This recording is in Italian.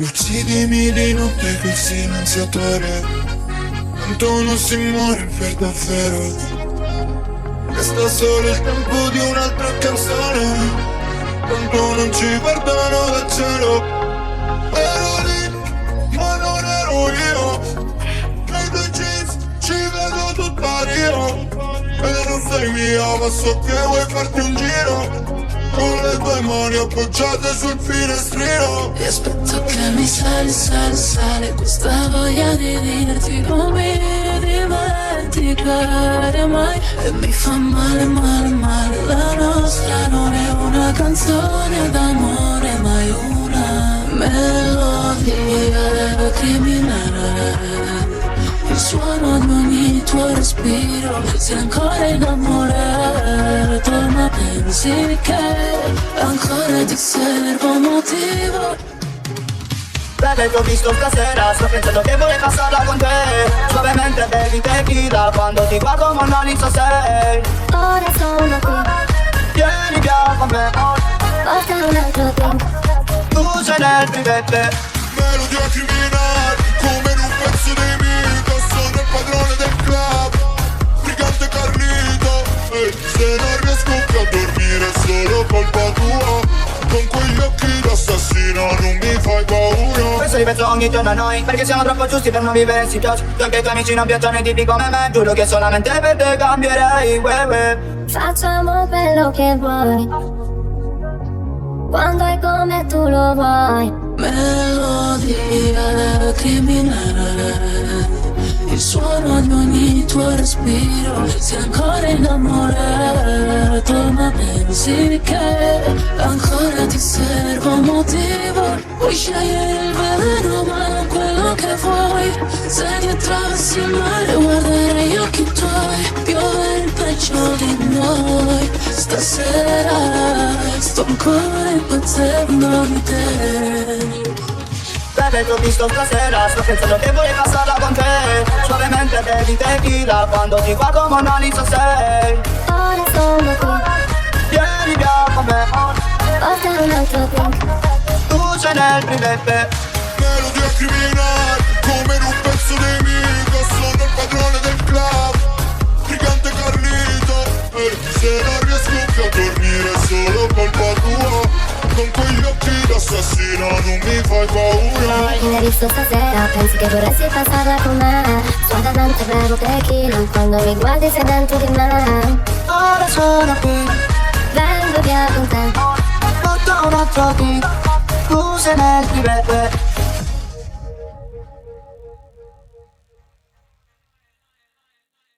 Uccidimi di notte che il silenziatore, tanto non si muore per davvero. Resta solo il tempo di un'altra canzone, tanto non ci guardano dal cielo. Ero lì, ma non ero io. Nei tuoi jeans ci vedo tutta io. E non sei mia, ma so che vuoi farti un giro con le tue mani appoggiate sul finestrino. E aspetto che mi sale questa voglia di dirti non mi dimenticare mai. E mi fa male, la nostra non è una canzone d'amore, ma è una melodia criminale. Il suono di ogni tuo respiro, sei ancora innamorato, ma pensi che ancora ti serva un motivo. Bebe, ti ho visto stasera, sto pensando che vorrei passarla con te. Suavemente bevi tequila, quando ti guardo ma non so sei. Ora sono qui, Vieni via con me, porta un altro drink. tu sei nel private. Melodia criminale, come in un pezzo di mito. Sono il padrone del club, brigante Carlito. E se non riesco più a dormire è solo colpa tua. Con quegli occhi d'assassino non mi fai paura. Questo ripenso ogni giorno a noi, perché siamo troppo giusti per non vivere in situazioni. Tu anche i tuoi amici non piacciono i tipi come me, giuro che solamente per te cambierei, Facciamo quello che vuoi, quando e come tu lo vuoi. Melodia criminale, il suono di ogni tuo respiro, sei ancora innamorato, ma pensi che ancora ti serva un motivo. Puoi scegliere il veleno ma non quello che vuoi. Se ti attraversi il mare guarderai gli occhi tuoi, piove il peggio di noi. Stasera sto ancora impazzendo di te. Bebe, ti ho visto stasera, sto pensando che vorrei passarla con te. Suavemente bevi tequila, quando ti guardo ma non so sei. Ora sono qui, Vieni via con me, porta un altro drink. tu sei nel private. Melodia criminale, come in un pezzo di mito. Sono il padrone del club, brigante Carlito. E se non riesco più a dormire è solo colpa tua. Con quegli occhi d'assassino non mi fai paura. Chi mi hai visto stasera, pensi che vorresti passarla con me. Suavemente bevo tequila, quando mi guardi sei dentro di me. Ora sono qui, Vengo via con te, porto un altro beat, tu sei nel private.